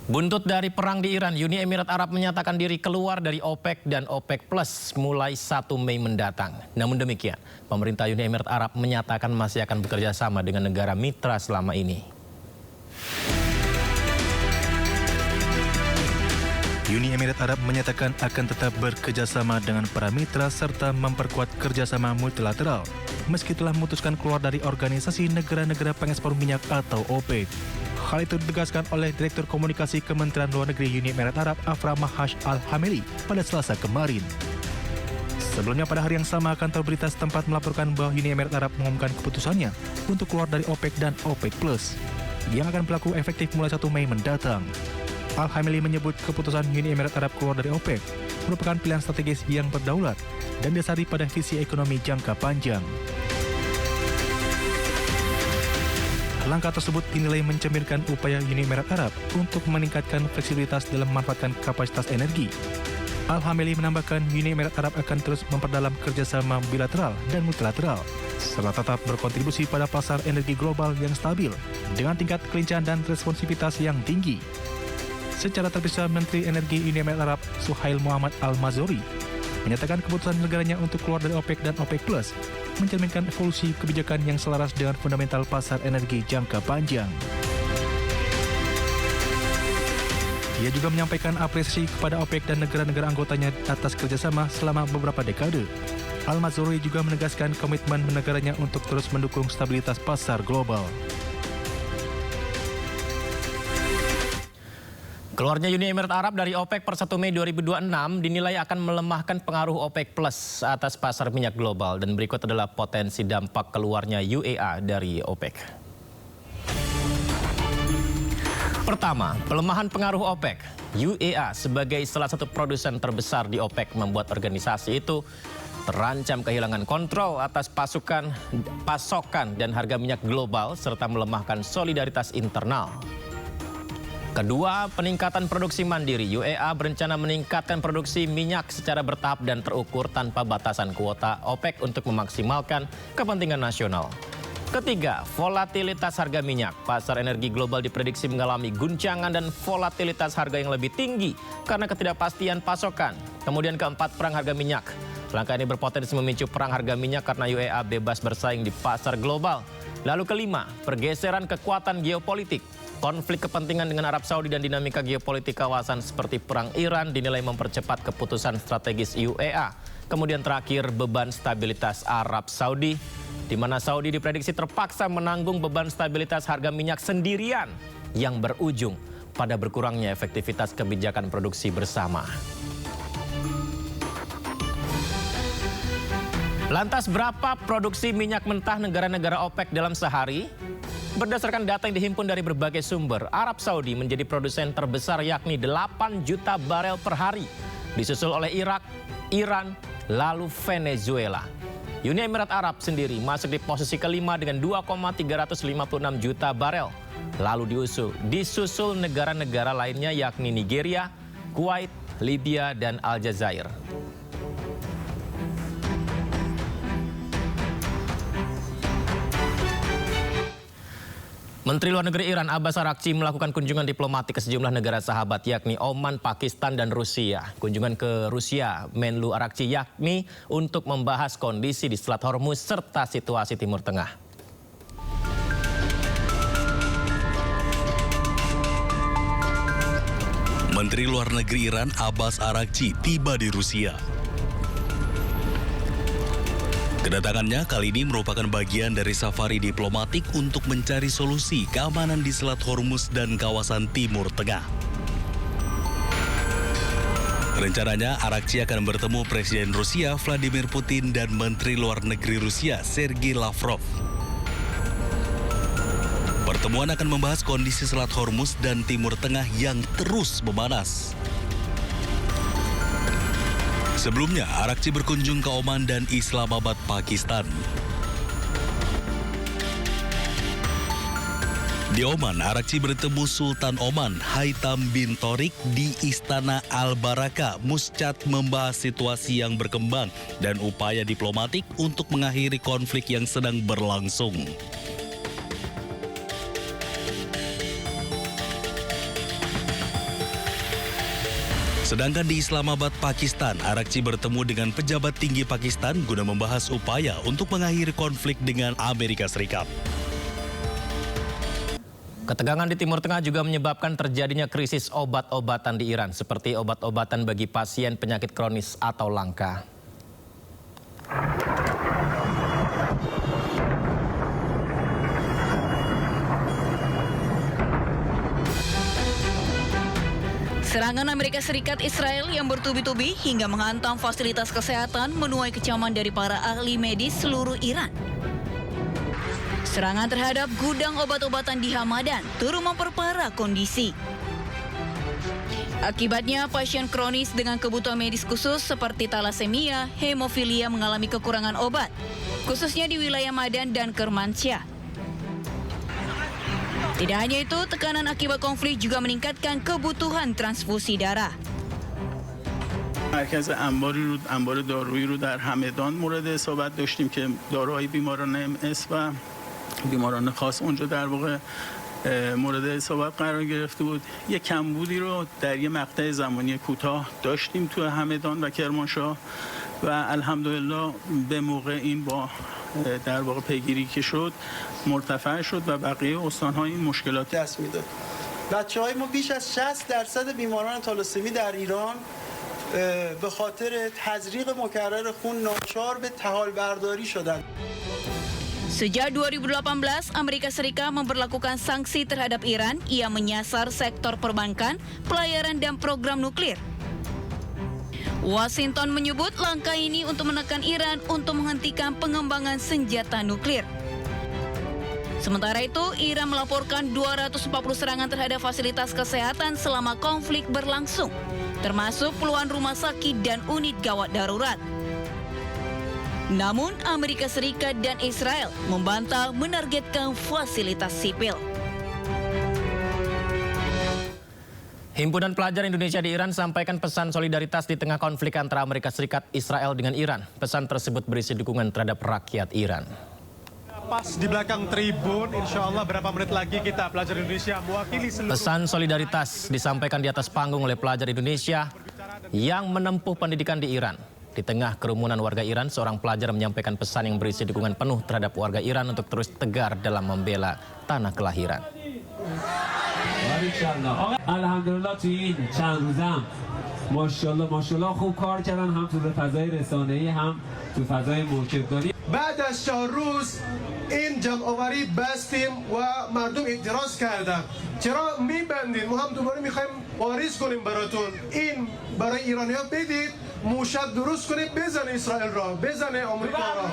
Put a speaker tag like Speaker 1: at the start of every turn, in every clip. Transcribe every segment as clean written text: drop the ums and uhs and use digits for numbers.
Speaker 1: Buntut dari perang di Iran, Uni Emirat Arab menyatakan diri keluar dari OPEC dan OPEC Plus mulai 1 Mei mendatang. Namun demikian, pemerintah Uni Emirat Arab menyatakan masih akan bekerja sama dengan negara mitra selama ini.
Speaker 2: Uni Emirat Arab menyatakan akan tetap bekerjasama dengan para mitra serta memperkuat kerjasama multilateral meski telah memutuskan keluar dari Organisasi Negara-Negara Pengekspor Minyak atau OPEC. Hal itu ditegaskan oleh Direktur Komunikasi Kementerian Luar Negeri Uni Emirat Arab Afra Mahash Al-Hameli pada Selasa kemarin. Sebelumnya pada hari yang sama, kantor berita setempat melaporkan bahwa Uni Emirat Arab mengumumkan keputusannya untuk keluar dari OPEC dan OPEC Plus yang akan berlaku efektif mulai 1 Mei mendatang. Al-Hameli menyebut keputusan Uni Emirat Arab keluar dari OPEC merupakan pilihan strategis yang berdaulat dan didasari pada visi ekonomi jangka panjang. Langkah tersebut dinilai mencerminkan upaya Uni Emirat Arab untuk meningkatkan fleksibilitas dalam memanfaatkan kapasitas energi. Al-Hameli menambahkan Uni Emirat Arab akan terus memperdalam kerjasama bilateral dan multilateral, serta tetap berkontribusi pada pasar energi global yang stabil dengan tingkat kelincahan dan responsivitas yang tinggi. Secara terpisah, Menteri Energi Uni Emirat Arab Suhail Muhammad Al-Mazuri menyatakan keputusan negaranya untuk keluar dari OPEC dan OPEC Plus mencerminkan evolusi kebijakan yang selaras dengan fundamental pasar energi jangka panjang. Ia juga menyampaikan apresiasi kepada OPEC dan negara-negara anggotanya atas kerjasama selama beberapa dekade. Al-Mazuri juga menegaskan komitmen negaranya untuk terus mendukung stabilitas pasar global.
Speaker 1: Keluarnya Uni Emirat Arab dari OPEC per 1 Mei 2026 dinilai akan melemahkan pengaruh OPEC Plus atas pasar minyak global, dan berikut adalah potensi dampak keluarnya UEA dari OPEC. Pertama, pelemahan pengaruh OPEC. UEA sebagai salah satu produsen terbesar di OPEC membuat organisasi itu terancam kehilangan kontrol atas pasokan dan harga minyak global serta melemahkan solidaritas internal. Kedua, peningkatan produksi mandiri. UEA berencana meningkatkan produksi minyak secara bertahap dan terukur tanpa batasan kuota OPEC untuk memaksimalkan kepentingan nasional. Ketiga, volatilitas harga minyak. Pasar energi global diprediksi mengalami guncangan dan volatilitas harga yang lebih tinggi karena ketidakpastian pasokan. Kemudian keempat, perang harga minyak. Langkah ini berpotensi memicu perang harga minyak karena UEA bebas bersaing di pasar global. Lalu kelima, pergeseran kekuatan geopolitik. Konflik kepentingan dengan Arab Saudi dan dinamika geopolitik kawasan seperti perang Iran dinilai mempercepat keputusan strategis UEA. Kemudian terakhir, beban stabilitas Arab Saudi, di mana Saudi diprediksi terpaksa menanggung beban stabilitas harga minyak sendirian yang berujung pada berkurangnya efektivitas kebijakan produksi bersama. Lantas berapa produksi minyak mentah negara-negara OPEC dalam sehari? Berdasarkan data yang dihimpun dari berbagai sumber, Arab Saudi menjadi produsen terbesar yakni 8 juta barel per hari. Disusul oleh Irak, Iran, lalu Venezuela. Uni Emirat Arab sendiri masuk di posisi kelima dengan 2,356 juta barel. Lalu disusul negara-negara lainnya yakni Nigeria, Kuwait, Libya, dan Aljazair. Menteri Luar Negeri Iran Abbas Araghchi melakukan kunjungan diplomatik ke sejumlah negara sahabat yakni Oman, Pakistan, dan Rusia. Kunjungan ke Rusia Menlu Araghchi yakni untuk membahas kondisi di Selat Hormuz serta situasi Timur Tengah.
Speaker 3: Menteri Luar Negeri Iran Abbas Araghchi tiba di Rusia. Kedatangannya kali ini merupakan bagian dari safari diplomatik untuk mencari solusi keamanan di Selat Hormuz dan kawasan Timur Tengah. Rencananya Araghchi akan bertemu Presiden Rusia Vladimir Putin dan Menteri Luar Negeri Rusia Sergei Lavrov. Pertemuan akan membahas kondisi Selat Hormuz dan Timur Tengah yang terus memanas. Sebelumnya, Araghchi berkunjung ke Oman dan Islamabad, Pakistan. Di Oman, Araghchi bertemu Sultan Oman Haitham bin Tariq di Istana Al-Baraka, Muscat, membahas situasi yang berkembang dan upaya diplomatik untuk mengakhiri konflik yang sedang berlangsung. Sedangkan di Islamabad, Pakistan, Arakchi bertemu dengan pejabat tinggi Pakistan guna membahas upaya untuk mengakhiri konflik dengan Amerika Serikat.
Speaker 1: Ketegangan di Timur Tengah juga menyebabkan terjadinya krisis obat-obatan di Iran, seperti obat-obatan bagi pasien penyakit kronis atau langka.
Speaker 4: Serangan Amerika Serikat Israel yang bertubi-tubi hingga menghantam fasilitas kesehatan menuai kecaman dari para ahli medis seluruh Iran. Serangan terhadap gudang obat-obatan di Hamadan turut memperparah kondisi. Akibatnya, pasien kronis dengan kebutuhan medis khusus seperti talasemia, hemofilia mengalami kekurangan obat, khususnya di wilayah Madan dan Kermansyah. Tidak hanya itu, tekanan akibat konflik juga meningkatkan kebutuhan transfusi darah.
Speaker 5: مرکز انبار دارویی رو در همدان مورد اصابت داشتیم که داروهای بیماران MS و بیماران خاص اونجا در واقع مورد اصابت قرار گرفته بود. یه کمبودی رو در یه مقطع زمانی کوتاه داشتیم تو همدان و کرمانشاه و الحمدلله به موقع این با در واقع پیگیری که شد مرتفع شد و بقیه استان‌ها این مشکلات
Speaker 6: دست میداد. بچه‌های ما بیش از 60% بیماران تالاسمی در ایران به خاطر تزریق مکرر خون ناچار به تحال برداری شدند.
Speaker 4: Sejak 2018, Amerika Serikat memberlakukan sanksi terhadap Iran. Ia menyasar sektor perbankan, pelayaran, dan program nuklir. Washington menyebut langkah ini untuk menekan Iran untuk menghentikan pengembangan senjata nuklir. Sementara itu, Iran melaporkan 240 serangan terhadap fasilitas kesehatan selama konflik berlangsung, termasuk puluhan rumah sakit dan unit gawat darurat. Namun, Amerika Serikat dan Israel membantah menargetkan fasilitas sipil.
Speaker 1: Himpunan Pelajar Indonesia di Iran sampaikan pesan solidaritas di tengah konflik antara Amerika Serikat, Israel dengan Iran. Pesan tersebut berisi dukungan terhadap rakyat Iran.
Speaker 7: Pas di belakang tribun, insya Allah berapa menit lagi kita pelajar Indonesia mewakili seluruh...
Speaker 1: Pesan solidaritas disampaikan di atas panggung oleh pelajar Indonesia yang menempuh pendidikan di Iran. Di tengah kerumunan warga Iran, seorang pelajar menyampaikan pesan yang berisi dukungan penuh terhadap warga Iran untuk terus tegar dalam membela tanah kelahiran.
Speaker 8: الحمدلله توی این چند روزم ماشاءالله خوب کار کردن هم تو فضای رسانه‌ای هم تو فضای موکبداری.
Speaker 6: بعد از 4 روز این جمع‌آوری بستیم و مردم اعتراض کردند. چرا میبندید؟ ما هم دوباره میخوایم واریز کنیم براتون. این برای ایرانی‌ها بدید، موشک درست کنید، بزنه اسرائیل را، بزنه آمریکا را.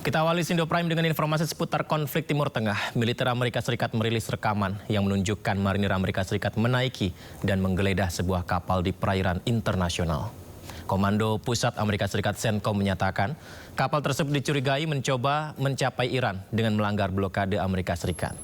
Speaker 1: Kita awali Sindo Prime dengan informasi seputar konflik Timur Tengah. Militer Amerika Serikat merilis rekaman yang menunjukkan marinir Amerika Serikat menaiki dan menggeledah sebuah kapal di perairan internasional. Komando Pusat Amerika Serikat CENTCOM menyatakan kapal tersebut dicurigai mencoba mencapai Iran dengan melanggar blokade Amerika Serikat.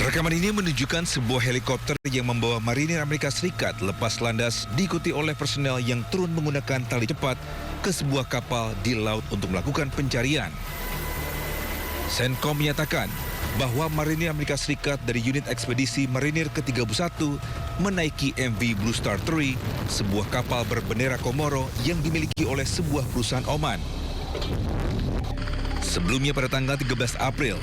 Speaker 9: Rekaman ini menunjukkan sebuah helikopter yang membawa marinir Amerika Serikat lepas landas diikuti oleh personel yang turun menggunakan tali cepat ke sebuah kapal di laut untuk melakukan pencarian. CENTCOM menyatakan bahwa marinir Amerika Serikat dari unit ekspedisi marinir ke-31 menaiki MV Blue Star 3, sebuah kapal berbendera Komoro yang dimiliki oleh sebuah perusahaan Oman. Sebelumnya pada tanggal 13 April,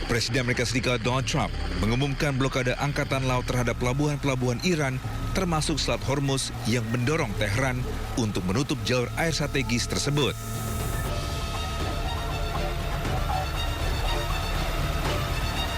Speaker 9: Presiden Amerika Serikat Donald Trump mengumumkan blokade angkatan laut terhadap pelabuhan-pelabuhan Iran termasuk Selat Hormuz yang mendorong Tehran untuk menutup jalur air strategis tersebut.